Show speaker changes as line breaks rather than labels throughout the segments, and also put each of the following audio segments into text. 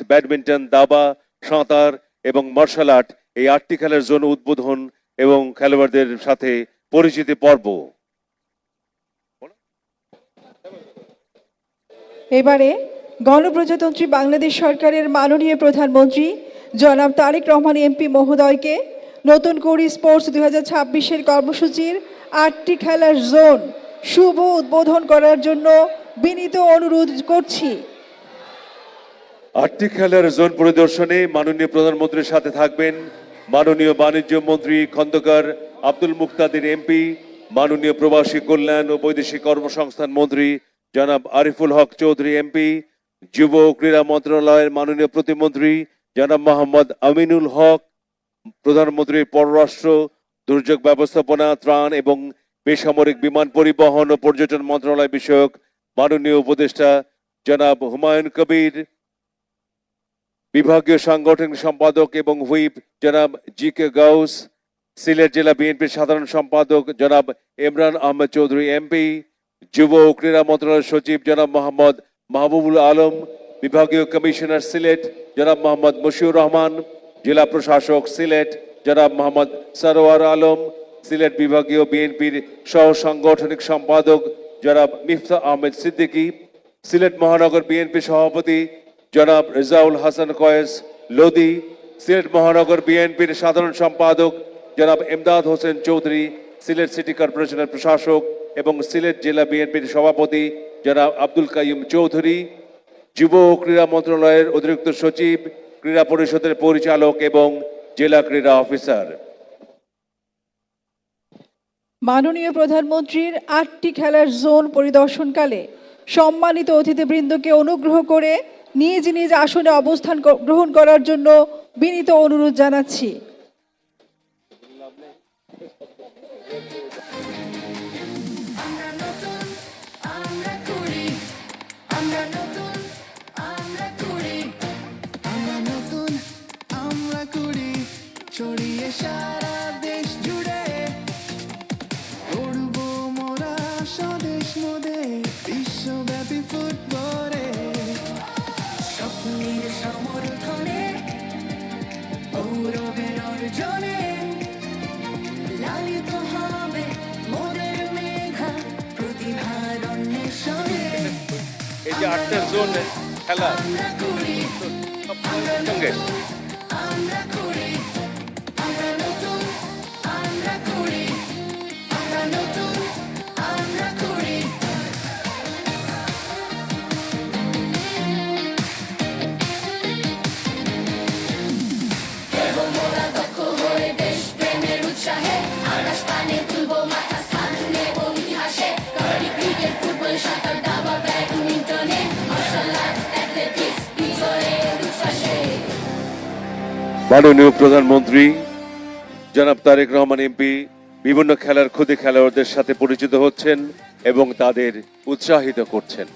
Badminton, দাবা, সাঁতার এবং মার্শাল আর্ট এই 8টি খেলার জন্য উদ্বোধন এবং খেলোয়াড়দের সাথে পরিচিতি পর্ব।
এবারে গণপ্রজাতন্ত্রী বাংলাদেশ সরকারের মাননীয় প্রধানমন্ত্রী জনাব তারেক রহমান এমপি মহোদয়কে নতুন কুড়ি স্পোর্টস 2026-এর কর্মসূচির 8টি খেলার জোন শুভ উদ্বোধন করার জন্য বিনীত অনুরোধ করছি।
8টি খেলার জোন পরিদর্শনে মাননীয় প্রধানমন্ত্রীর সাথে থাকবেন মাননীয় বাণিজ্য মন্ত্রী খন্দকার আব্দুল মুক্তাদির এমপি, মাননীয় প্রবাসী কল্যাণ ও বৈদেশিক কর্মসংস্থান মন্ত্রী জনাব আরিফুল হক চৌধুরী এমপি, যুব ও ক্রীড়া মন্ত্রণালয়ের মাননীয় প্রতিমন্ত্রী জনাব মোহাম্মদ আমিনুল হক, প্রধানমন্ত্রীর পররাষ্ট্র, দুর্যোগ ব্যবস্থাপনা, ত্রাণ এবং বেসামরিক বিমান পরিবহন ও পর্যটন মন্ত্রণালয় বিষয়ক মাননীয় উপদেষ্টা জনাব হুমায়ুন কবির, বিভাগীয় সাংগঠনিক সম্পাদক এবং হুইপ জনাব জি কে গাউস, সিলেট জেলা বিএনপির সাধারণ সম্পাদক জনাব ইমরান আহমেদ চৌধুরী এমপি, যুব ও ক্রীড়া মন্ত্রণালয়ের সচিব জনাব মোহাম্মদ মাহবুবুল আলম, বিভাগীয় কমিশনার সিলেট জনাব মোহাম্মদ মশিউর রহমান, জেলা প্রশাসক সিলেট জনাব মোহাম্মদ সরোয়ার আলম, সিলেট বিভাগীয় বিএনপির সহ সাংগঠনিক সম্পাদক জনাব মিফতা আহমেদ সিদ্দিকী, সিলেট মহানগর বিএনপি সভাপতি জনাব রেজাউল হাসান কয়েস লোদি, সিলেট মহানগর বিএনপির সাধারণ সম্পাদক জনাব এমদাদ হোসেন চৌধুরী, সিলেট সিটি কর্পোরেশনের প্রশাসক এবং সিলেট জেলা বিএনপির সভাপতি জনাব আব্দুল কাইয়ুম চৌধুরী, যুব ও ক্রীড়া মন্ত্রণালয়ের অতিরিক্ত সচিব, ক্রীড়া পরিষদের পরিচালক এবং জেলা ক্রীড়া অফিসার।
মাননীয় প্রধানমন্ত্রীর 8টি খেলার জোন পরিদর্শনকালে সম্মানিত অতিথিবৃন্দকে অনুগ্রহ করে নিজ নিজ আসনে অবস্থান গ্রহণ করার জন্য বিনীত অনুরোধ জানাচ্ছি।
ছড়িয়ে সারা দেশ জুড়ে উড়ব মোরা স্বদেশ মোদে বিশ্বব্যাপী ফুটবলে স্বপ্নের সমর্থনে গৌরবের অর্জনে লালিত হবে মোদের মেঘা প্রতিভার অন্বেষণে।
এই যে 8টা জোন খেলা
আমরা করি
সঙ্গে
আমরা করি আমরা নতুন আমরা করি আমরা নতুন আমরা করি এবং মোরা দক্ষ হয়ে দেশ প্রেমের উৎসাহে আকাশ পানে তুলবো মাথা স্থান নেব ইতিহাসে। কাবাডি, ক্রিকেট, ফুটবল, সাঁতার, দাবা, ব্যাডমিন্টনে মার্শাল আর্টস, অ্যাথলেটিক্স বিজয়ের উচ্ছ্বাসে।
মাননীয় প্রধানমন্ত্রী জনাব তারেক রহমান এমপি বিভিন্ন খেলার ক্ষুদে খেলোয়াড়দের সাথে পরিচিত হচ্ছেন এবং তাদের উৎসাহিত করছেন।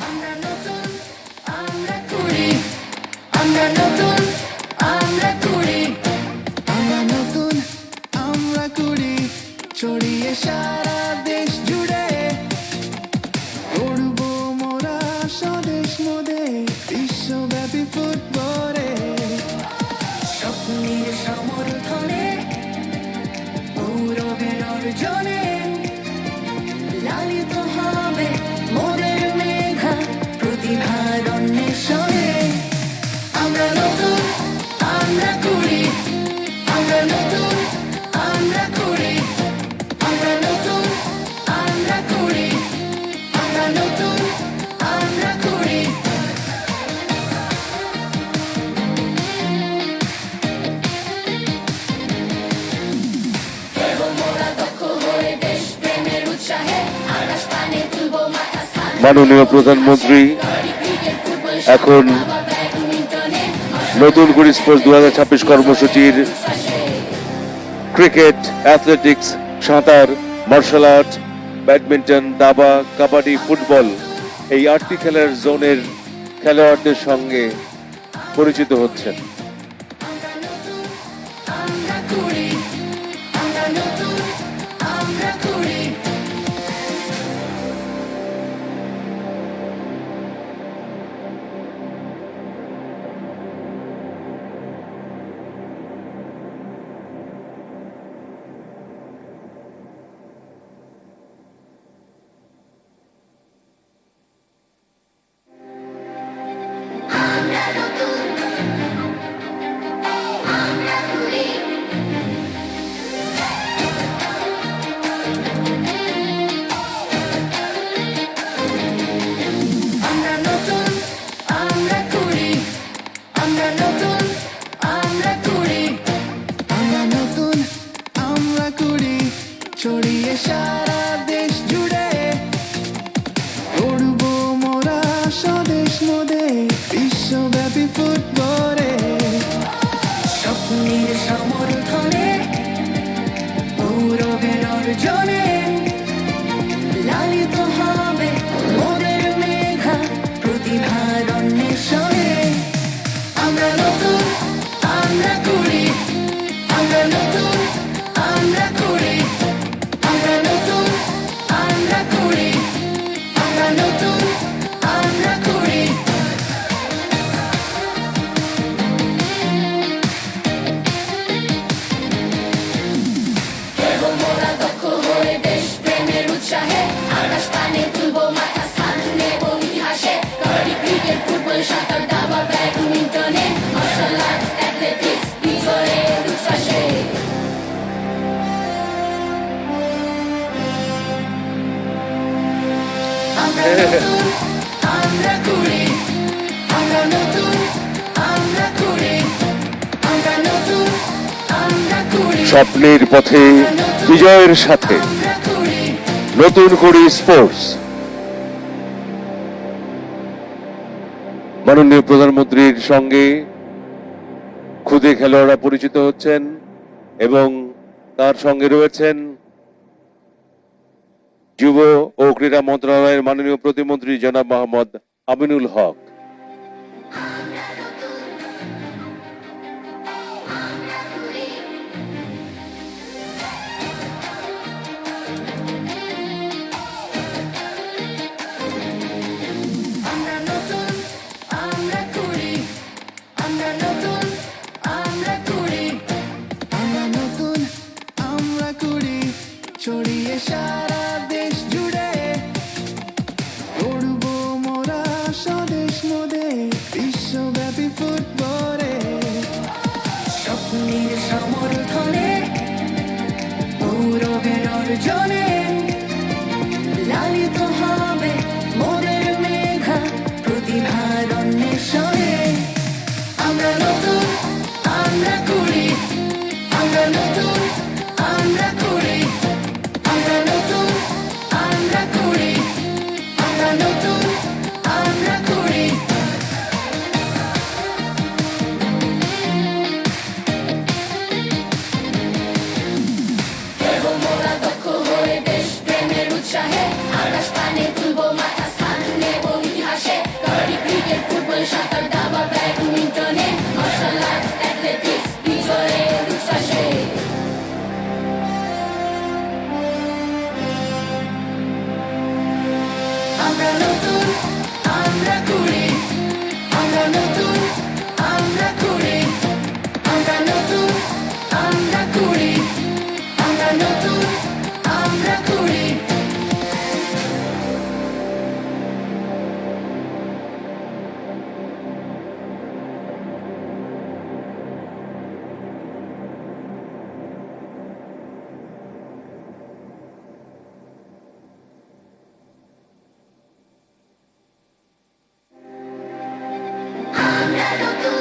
আমরা নতুন আমরা করি আমরা নতুন আমরা করি আমরা নতুন আমরা করি ছড়িয়ে সারা দেশ জুড়ে উড়ব মোরা স্বদেশ মোদে বিশ্বব্যাপী ফুটবলে স্বপ্নের সমর্থনে গৌরবের অর্জনে লালিত হবে মোদের মেঘা প্রতিভার অন্বেষণে। আমরা নতুন আমরা করি আমরা নতুন আমরা করি আমরা নতুন আমরা করি আমরা নতুন আমরা করি
মাননীয় প্রধানমন্ত্রী এখন নতুন করে স্পোর্টস 2026 কর্মসূচির ক্রিকেট, অ্যাথলেটিক্স, সাঁতার, মার্শাল আর্ট, ব্যাডমিন্টন, দাবা, কাবাডি, ফুটবল এই 8টি খেলার জোনের খেলোয়াড়দের সঙ্গে পরিচিত হচ্ছেন।
আমরা করি, আমরা নতুন, আমরা করি। আমরা নতুন, আমরা করি। আমরা নতুন, আমরা করি। আমরা নতুন, আমরা করি। আমরা নতুন, আমরা করি। ছড়িয়ে সারা দেশ জুড়ে উড়বো মোরা স্বদেশ মোদে বিশ্বব্যাপী ফুটবলে। স্বপ্নের সমর্থনে গৌরবের অর্জনে লালিত হবে মোদের মেধা প্রতিভার অন্বেষণে। আমরা নতুন, আমরা করি। আমরা নতুন, আমরা করি। আমরা নতুন, আমরা করি। আমরা নতুন, আমরা করি। দেবো মোরা দক্ষ হয়ে দেশ প্রেমের উৎসাহে আকাশ পানে তুলবো মাথা স্থান নেব ইতিহাসে। কাবাডি, ক্রিকেট, ফুটবল, সাঁতার, দাবা, ব্যাডমিন্টনে মার্শাল আর্টস, অ্যাথলেটিক্স বিজয়ের উচ্ছ্বাসে। আমরা নতুন, আমরা করি। আমরা নতুন, আমরা করি। আমরা নতুন, আমরা করি।
স্বপ্নের পথে বিজয়ের সাথে
আমরা করি।
নতুন করে স্পোর্টস। মাননীয় প্রধানমন্ত্রীর সঙ্গে খুদে খেলোয়াড়রা পরিচিত হচ্ছেন এবং তার সঙ্গে রয়েছেন যুব ও ক্রীড়া মন্ত্রণালয়ের মাননীয় প্রতিমন্ত্রী জনাব মোহাম্মদ আমিনুল হক।
আমরা নতুন, আমরা করি। আমরা নতুন, আমরা করি। আমরা নতুন, আমরা করি। ছড়িয়ে সারা দেশ জুড়ে উড়বো মোরা স্বদেশ মোদে বিশ্বব্যাপী ফুটবলে। স্বপ্নের সমর্থনে গৌরবের অর্জনে লালিত হবে মোদের মেধা প্রতিভার অন্বেষণে। আমরা নতুন, আমরা করি। আমরা নতুন, আমরা করি। আমরা নতুন, আমরা করি। আমরা নতুন, আমরা করি। দেবো মোরা দক্ষ হয়ে দেশ প্রেমের উৎসাহে আকাশ পানে তুলবো মাথা স্থান নেব ইতিহাসে। কাবাডি, ক্রিকেট, ফুটবল, সাঁতার, দাবা, ব্যাডমিন্টনে মার্শাল আর্টস, অ্যাথলেটিক্স বিজয়ের উচ্ছ্বাসে। আমরা নতুন, আমরা করি। আমরা নতুন, আমরা করি। আমরা নতুন, আমরা করি। আমরা নতুন, আমরা করি। আমরা নতুন,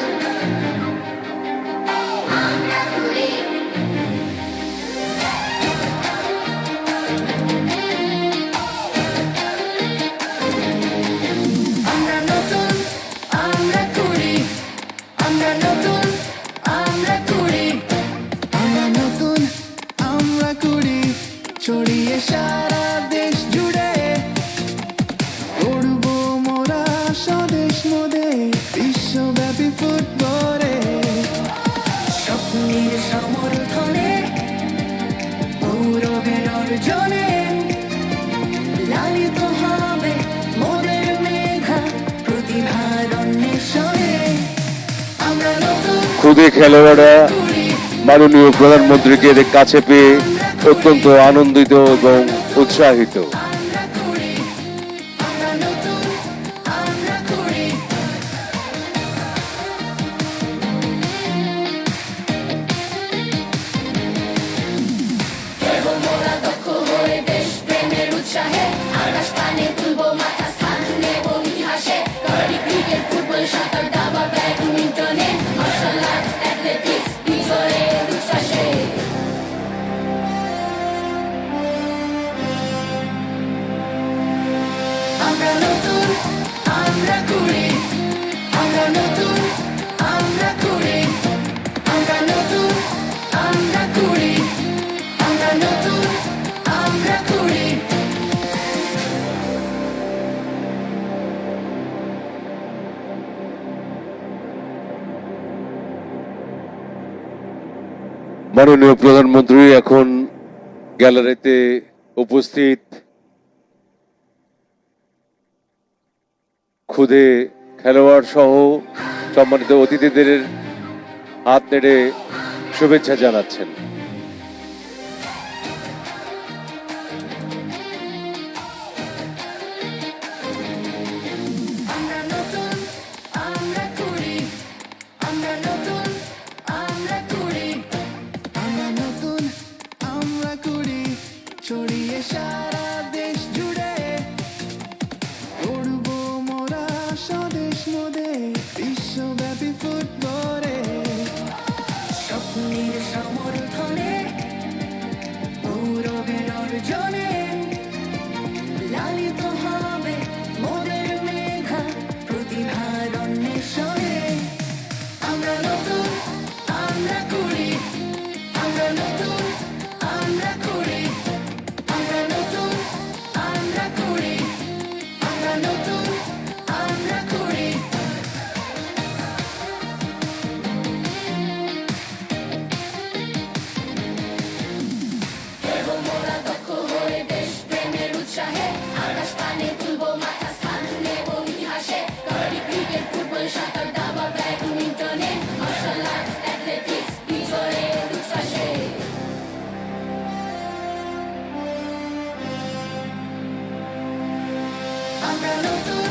আমরা করি। স্বপ্নের সমর্থনে গৌরবের অর্জনে লালিত হবে মোদের মেধা প্রতিভার অন্বেষণে আমরা নতুন
খুদে খেলোয়াড়রা
করি
মাননীয় প্রধানমন্ত্রীকে এদের কাছে পেয়ে অত্যন্ত আনন্দিত এবং উৎসাহিত।
আমরা করি আমরা নতুন আমরা করি এবং মোরা দক্ষ হয়ে দেশ প্রেমের উৎসাহে আকাশ পানে তুলবো মাথা স্থান নেব ইতিহাসে কাবাডি ক্রিকেট ফুটবল সাঁতার দাবা ব্যাডমিন্টনে মার্শাল আর্টস অ্যাথলেটিক্স বিজয়ের উচ্ছ্বাসে আমরা নতুন আমরা করি আমরা নতুন আমরা করি আমরা নতুন আমরা করি আমরা নতুন আমরা করি
মাননীয় প্রধানমন্ত্রী এখন গ্যালারিতে উপস্থিত খুদে খেলোয়াড় সহ সম্মানিত অতিথিদের হাত নেড়ে শুভেচ্ছা জানাচ্ছেন।
আমরা নতুন আমরা করি আমরা নতুন আমরা করি আমরা নতুন আমরা করি ছড়িয়ে সারা দেশ জুড়ে উড়ব মোরা স্বদেশ মোদে বিশ্বব্যাপী ফুটবলে স্বপ্নের সমর্থনে গৌরবের অর্জনে লালিত হবে মোদের মেধা প্রতিভার অন্বেষণে আমরা নতুন আমরা করি আমরা নতুন আমরা করি আমরা নতুন আমরা করি আমরা নতুন আমরা করি এবং মোরা দক্ষ হয়ে দেশ প্রেমের উৎসাহে আকাশ পানে তুলবো মাথা স্থান নেব ইতিহাসে কাবাডি ক্রিকেট ফুটবল সাঁতার দাবা ব্যাডমিন্টনে মার্শাল আর্টস অ্যাথলেটিক্স বিজয়ের উচ্ছ্বাসে আমরা নতুন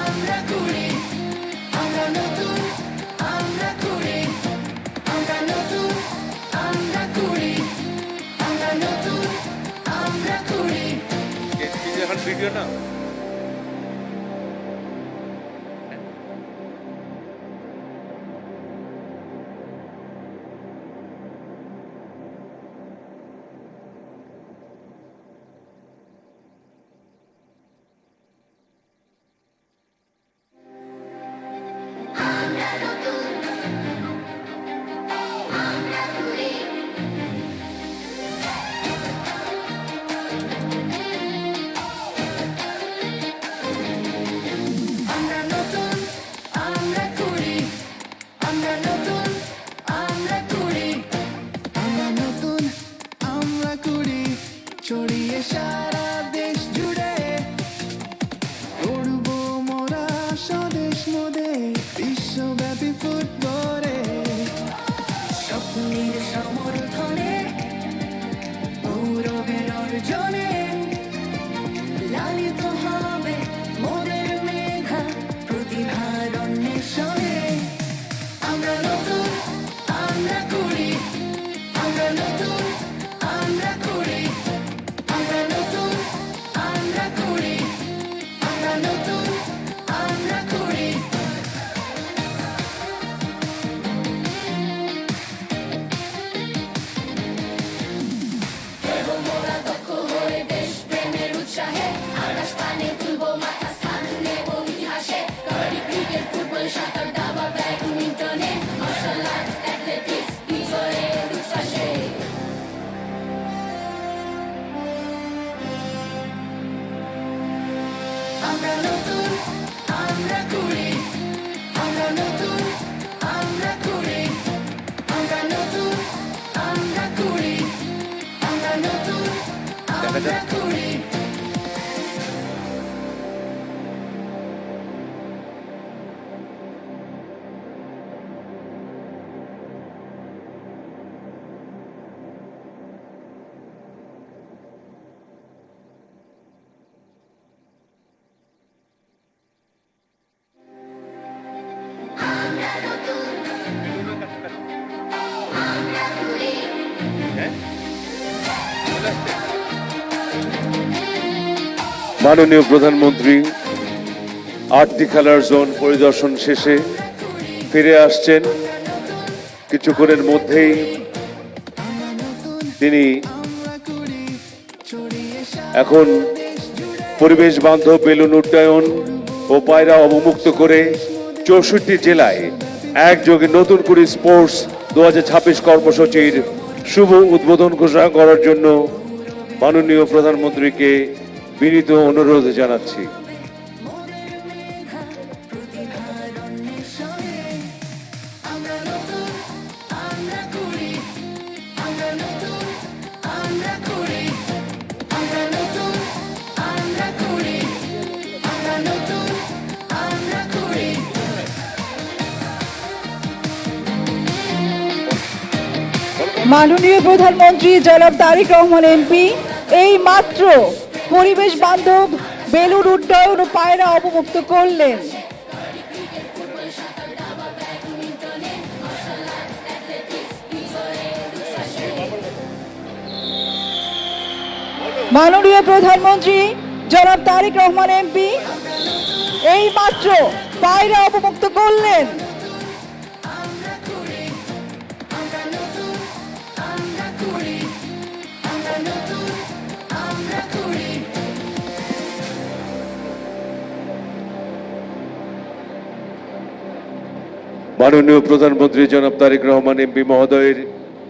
আমরা করি আমরা নতুন আমরা করি আমরা নতুন আমরা করি আমরা নতুন আমরা করি
ভিডিও না
আমরা নতুন আমরা করি আমরা নতুন আমরা করি আমরা নতুন আমরা করি ছড়িয়ে সারা দেশ জুড়ে উড়ব মোরা স্বদেশ মোদে বিশ্বব্যাপী ফুটবলে স্বপ্নের সমর্থনে গৌরবের অর্জনে লালিত হবে মোদের মেধা প্রতিভার অন্বেষণে আমরা নতুন আমরা করি আমরা নতুন আমরা করি আমরা নতুন আমরা করি আমরা নতুন আমরা করি
দেখা যাক। মাননীয় প্রধানমন্ত্রী 8টি খেলার জোন পরিদর্শন শেষে ফিরে আসছেন। কিছুক্ষণের মধ্যেই তিনি এখন পরিবেশ বান্ধব বেলুন উড্ডয়ন ও পায়রা অবমুক্ত করে 64 জেলায় একযোগে নতুন করে স্পোর্টস 2026 কর্মসূচির শুভ উদ্বোধন ঘোষণা করার জন্য মাননীয় প্রধানমন্ত্রীকে বিনীত অনুরোধ জানাচ্ছি।
মাননীয় প্রধানমন্ত্রী জনাব তারেক রহমান এমপি এই মাত্র পরিবেশ বান্ধব বেলুন উড্ডয়ন ও পায়রা অবমুক্ত করলেন। মাননীয় প্রধানমন্ত্রী জনাব তারেক রহমান এমপি এই মাত্র পায়রা অবমুক্ত করলেন।
মাননীয় প্রধানমন্ত্রী জনাব তারেক রহমান এমপি মহোদয়ের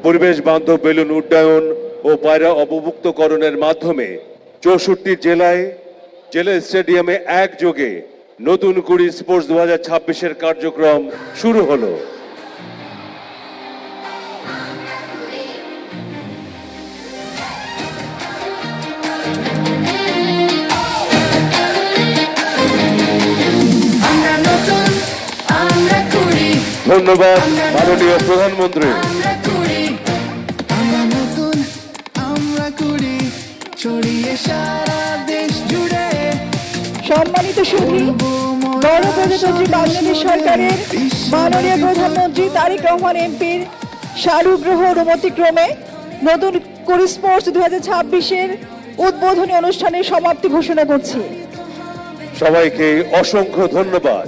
পরিবেশ বান্ধব বেলুন উড্ডয়ন ও পায়রা অবমুক্তকরণের মাধ্যমে 64 জেলায় জেলা স্টেডিয়ামে একযোগে নতুন কুড়ি স্পোর্টস 2026 কার্যক্রম শুরু হলো। ধন্যবাদ মাননীয় প্রধানমন্ত্রী।
সম্মানিত সুধী, গণপ্রজাতন্ত্রী বাংলাদেশ সরকারের মাননীয় প্রধানমন্ত্রী তারেক রহমান এমপির সারুগ্রহ অনুমতিক্রমে নতুন কুড়ি স্পোর্টস 2026 উদ্বোধনী অনুষ্ঠানের সমাপ্তি ঘোষণা করছি।
সবাইকে অসংখ্য ধন্যবাদ।